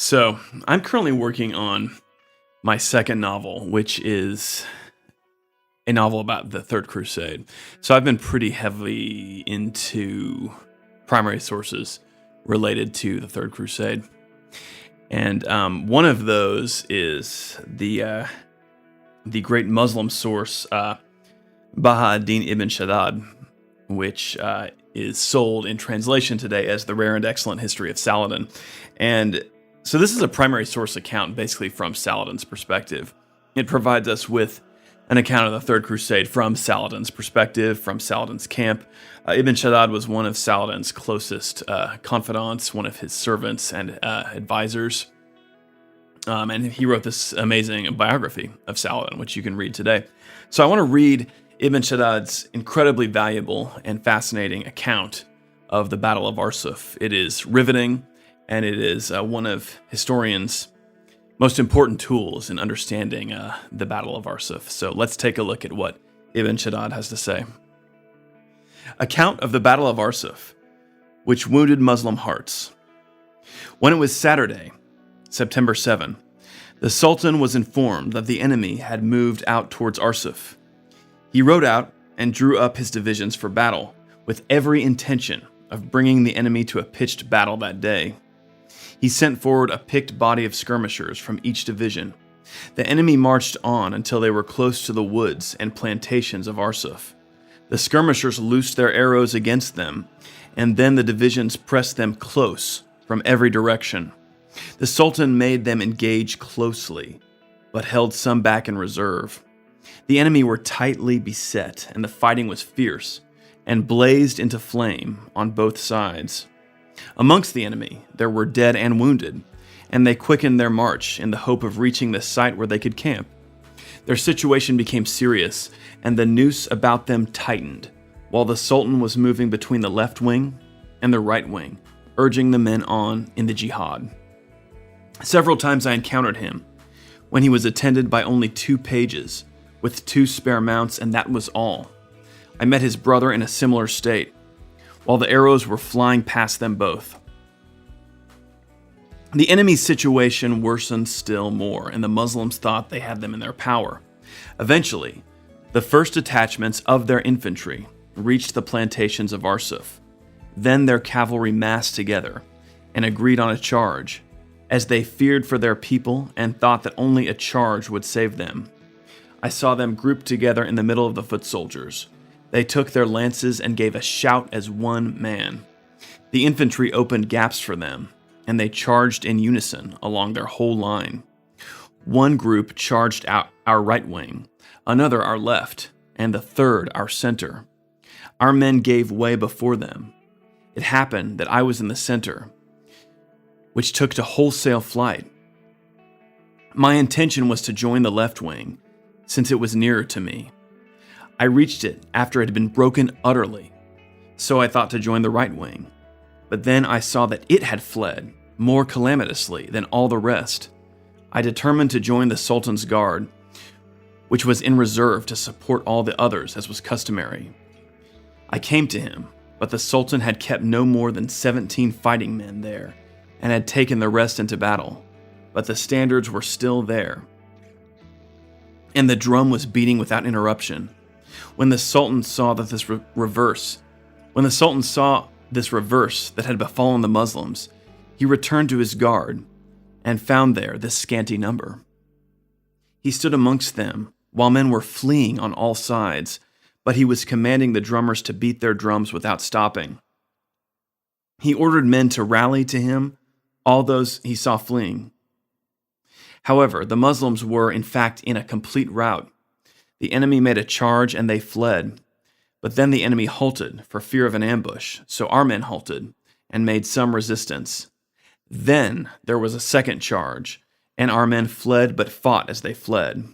So, I'm currently working on my second novel, which is a novel about the Third Crusade. So, I've been pretty heavily into primary sources related to the Third Crusade. And one of those is the great Muslim source, Baha ibn-Shaddad, which is sold in translation today as The Rare and Excellent History of Saladin. And so this is a primary source account basically from Saladin's perspective. It provides us with an account of the Third Crusade from Saladin's perspective, from Saladin's camp. Ibn-Shaddad was one of Saladin's closest confidants, one of his servants and advisors. And he wrote this amazing biography of Saladin, which you can read today. So I want to read ibn-Shaddad's incredibly valuable and fascinating account of the Battle of Arsuf. It is riveting, and it is one of historians' most important tools in understanding the Battle of Arsuf. So let's take a look at what ibn-Shaddad has to say. Account of the Battle of Arsuf, which wounded Muslim hearts. When it was Saturday, September 7, the Sultan was informed that the enemy had moved out towards Arsuf. He rode out and drew up his divisions for battle, with every intention of bringing the enemy to a pitched battle that day. He sent forward a picked body of skirmishers from each division. The enemy marched on until they were close to the woods and plantations of Arsuf. The skirmishers loosed their arrows against them, and then the divisions pressed them close from every direction. The Sultan made them engage closely, but held some back in reserve. The enemy were tightly beset, and the fighting was fierce and blazed into flame on both sides. Amongst the enemy, there were dead and wounded, and they quickened their march in the hope of reaching the site where they could camp. Their situation became serious, and the noose about them tightened, while the Sultan was moving between the left wing and the right wing, urging the men on in the jihad. Several times I encountered him, when he was attended by only 2 pages, with 2 spare mounts, and that was all. I met his brother in a similar state, while the arrows were flying past them both. The enemy's situation worsened still more, and the Muslims thought they had them in their power. Eventually, the first detachments of their infantry reached the plantations of Arsuf. Then their cavalry massed together and agreed on a charge, as they feared for their people and thought that only a charge would save them. I saw them grouped together in the middle of the foot soldiers. They took their lances and gave a shout as one man. The infantry opened gaps for them, and they charged in unison along their whole line. One group charged out our right wing, another our left, and the third our center. Our men gave way before them. It happened that I was in the center, which took to wholesale flight. My intention was to join the left wing, since it was nearer to me. I reached it after it had been broken utterly, so I thought to join the right wing. But then I saw that it had fled more calamitously than all the rest. I determined to join the Sultan's guard, which was in reserve to support all the others as was customary. I came to him, but the Sultan had kept no more than 17 fighting men there, and had taken the rest into battle, but the standards were still there, and the drum was beating without interruption. When the Sultan saw this reverse that had befallen the Muslims, he returned to his guard and found there this scanty number. He stood amongst them while men were fleeing on all sides, but he was commanding the drummers to beat their drums without stopping. He ordered men to rally to him, all those he saw fleeing. However, the Muslims were, in fact, in a complete rout. The enemy made a charge and they fled. But then the enemy halted for fear of an ambush, so our men halted and made some resistance. Then there was a second charge, and our men fled but fought as they fled.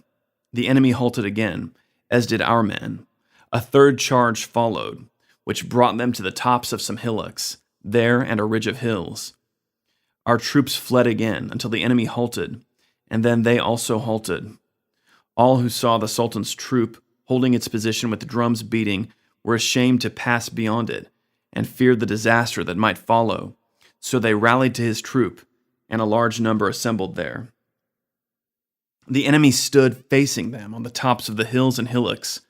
The enemy halted again, as did our men. A third charge followed, which brought them to the tops of some hillocks, there and a ridge of hills. Our troops fled again until the enemy halted, and then they also halted. All who saw the Sultan's troop holding its position with the drums beating were ashamed to pass beyond it and feared the disaster that might follow, so they rallied to his troop and a large number assembled there. The enemy stood facing them on the tops of the hills and hillocks,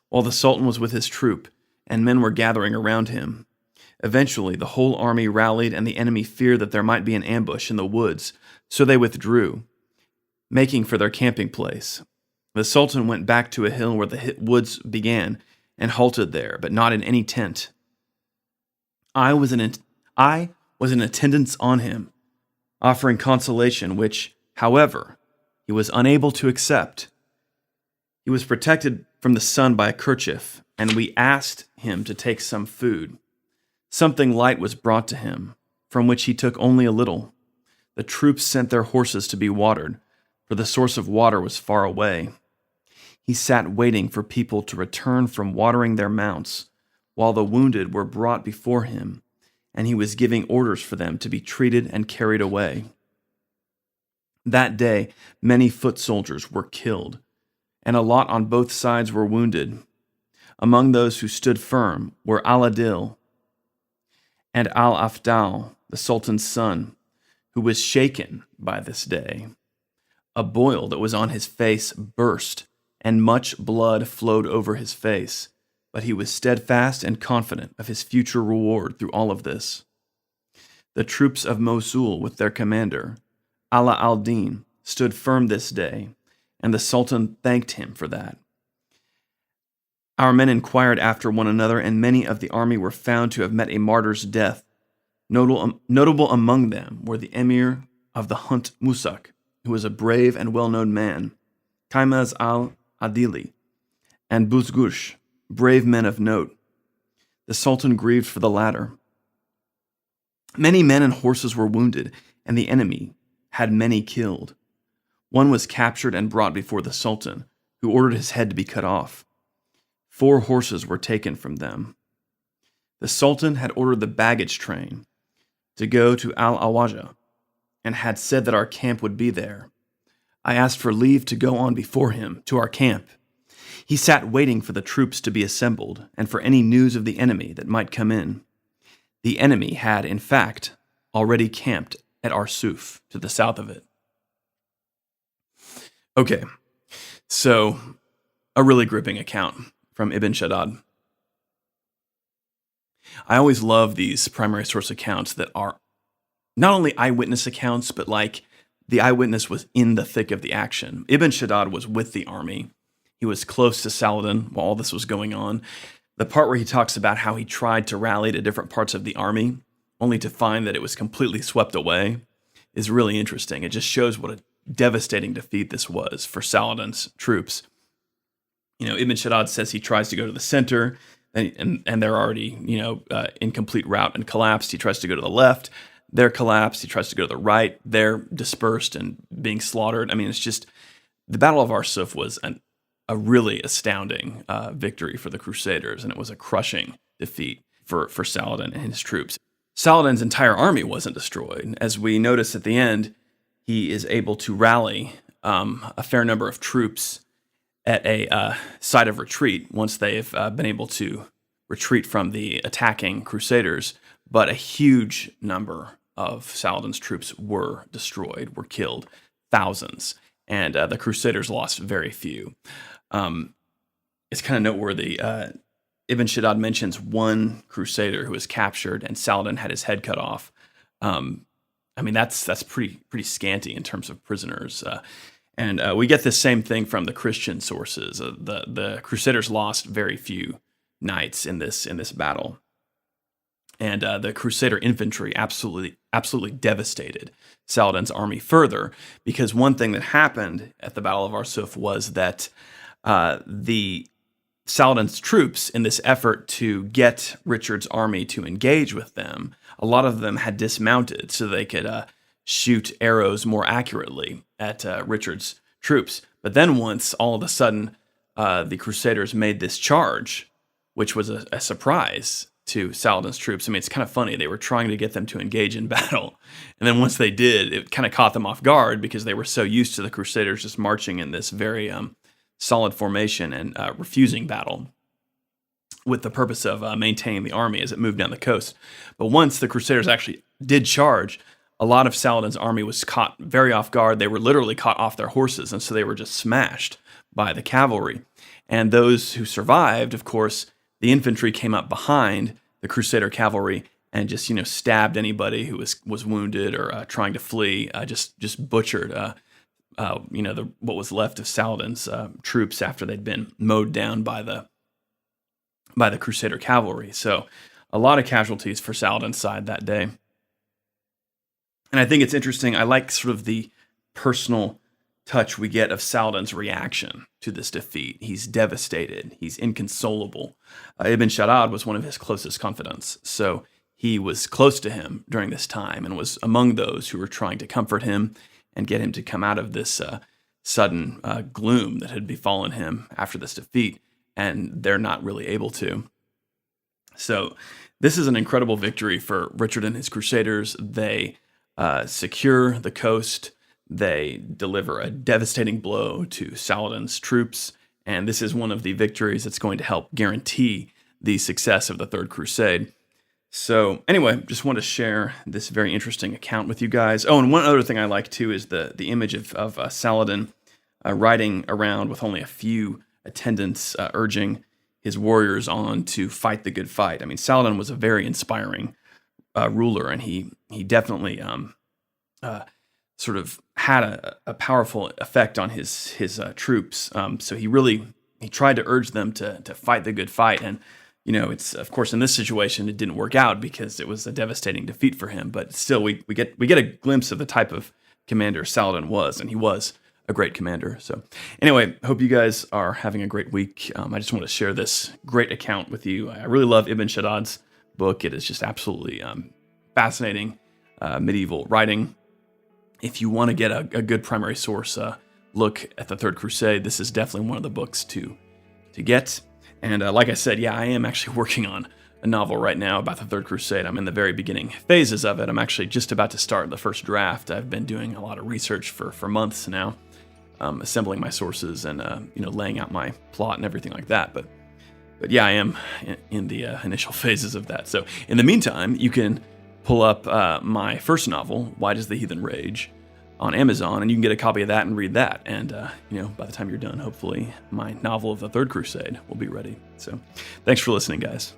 while the Sultan was with his troop, and men were gathering around him. Eventually, the whole army rallied, and the enemy feared that there might be an ambush in the woods, so they withdrew, making for their camping place. The Sultan went back to a hill where the woods began, and halted there, but not in any tent. I was in attendance on him, offering consolation, which, however, he was unable to accept. He was protected from the sun by a kerchief, and we asked him to take some food. Something light was brought to him, from which he took only a little. The troops sent their horses to be watered, for the source of water was far away. He sat waiting for people to return from watering their mounts, while the wounded were brought before him, and he was giving orders for them to be treated and carried away. That day, many foot soldiers were killed, and a lot on both sides were wounded. Among those who stood firm were Al-Adil and Al-Afdal, the Sultan's son, who was shaken by this day. A boil that was on his face burst, and much blood flowed over his face, but he was steadfast and confident of his future reward through all of this. The troops of Mosul with their commander, Ala al-Din, stood firm this day, and the Sultan thanked him for that. Our men inquired after one another, and many of the army were found to have met a martyr's death. Notable among them were the emir of the Hunt Musak, who was a brave and well-known man, Kaimaz al-Adili, and Buzgush, brave men of note. The Sultan grieved for the latter. Many men and horses were wounded, and the enemy had many killed. One was captured and brought before the Sultan, who ordered his head to be cut off. 4 horses were taken from them. The Sultan had ordered the baggage train to go to Al-Awaja, and had said that our camp would be there. I asked for leave to go on before him to our camp. He sat waiting for the troops to be assembled, and for any news of the enemy that might come in. The enemy had, in fact, already camped at Arsuf, to the south of it. Okay, so a really gripping account from ibn-Shaddad. I always love these primary source accounts that are not only eyewitness accounts, but like the eyewitness was in the thick of the action. Ibn-Shaddad was with the army. He was close to Saladin while all this was going on. The part where he talks about how he tried to rally to different parts of the army, only to find that it was completely swept away, is really interesting. It just shows what a devastating defeat this was for Saladin's troops. You know, Ibn-Shaddad says he tries to go to the center, and they're already, in complete rout and collapsed. He tries to go to the left, they're collapsed. He tries to go to the right, they're dispersed and being slaughtered. I mean, it's just, the Battle of Arsuf was a really astounding victory for the Crusaders, and it was a crushing defeat for Saladin and his troops. Saladin's entire army wasn't destroyed. As we notice at the end, he is able to rally a fair number of troops at a site of retreat once they've been able to retreat from the attacking Crusaders, but a huge number of Saladin's troops were destroyed, were killed, thousands, and the Crusaders lost very few. It's kind of noteworthy. Ibn-Shaddad mentions one Crusader who was captured and Saladin had his head cut off. I mean, that's pretty scanty in terms of prisoners. And we get the same thing from the Christian sources. The Crusaders lost very few knights in this battle, and the Crusader infantry absolutely devastated Saladin's army further, because one thing that happened at the Battle of Arsuf was that the Saladin's troops, in this effort to get Richard's army to engage with them, a lot of them had dismounted so they could shoot arrows more accurately at Richard's troops. But then once, all of a sudden, the Crusaders made this charge, which was a surprise to Saladin's troops. I mean, it's kind of funny. They were trying to get them to engage in battle. And then once they did, it kind of caught them off guard because they were so used to the Crusaders just marching in this very solid formation and refusing battle with the purpose of maintaining the army as it moved down the coast. But once the Crusaders actually did charge, a lot of Saladin's army was caught very off guard. They were literally caught off their horses, and so they were just smashed by the cavalry. And those who survived, of course, the infantry came up behind the Crusader cavalry and just, stabbed anybody who was wounded or trying to flee, just butchered, what was left of Saladin's troops after they'd been mowed down by the Crusader cavalry. So a lot of casualties for Saladin's side that day. And I think it's interesting. I like sort of the personal touch we get of Saladin's reaction to this defeat. He's devastated. He's inconsolable. Ibn-Shaddad was one of his closest confidants, so he was close to him during this time and was among those who were trying to comfort him and get him to come out of this sudden gloom that had befallen him after this defeat, and they're not really able to. So this is an incredible victory for Richard and his Crusaders. They secure the coast. They deliver a devastating blow to Saladin's troops, and this is one of the victories that's going to help guarantee the success of the Third Crusade. So anyway, just want to share this very interesting account with you guys. Oh, and one other thing I like too is the image of Saladin riding around with only a few attendants, urging his warriors on to fight the good fight. I mean, Saladin was a very inspiring ruler, and he definitely sort of had a powerful effect on his troops. So he tried to urge them to fight the good fight. And, it's, of course, in this situation, it didn't work out because it was a devastating defeat for him. But still, we get a glimpse of the type of commander Saladin was, and he was a great commander. So anyway, hope you guys are having a great week. I just want to share this great account with you. I really love ibn-Shaddad's book. It is just absolutely fascinating medieval writing. If you want to get a good primary source look at the Third Crusade, this is definitely one of the books to get. And like I said, I am actually working on a novel right now about the Third Crusade. I'm in the very beginning phases of it. I'm actually just about to start the first draft. I've been doing a lot of research for months now, assembling my sources and laying out my plot and everything like that. But I am in the initial phases of that. So in the meantime, you can pull up my first novel, Why Does the Heathen Rage, on Amazon, and you can get a copy of that and read that. And, by the time you're done, hopefully my novel of the Third Crusade will be ready. So thanks for listening, guys.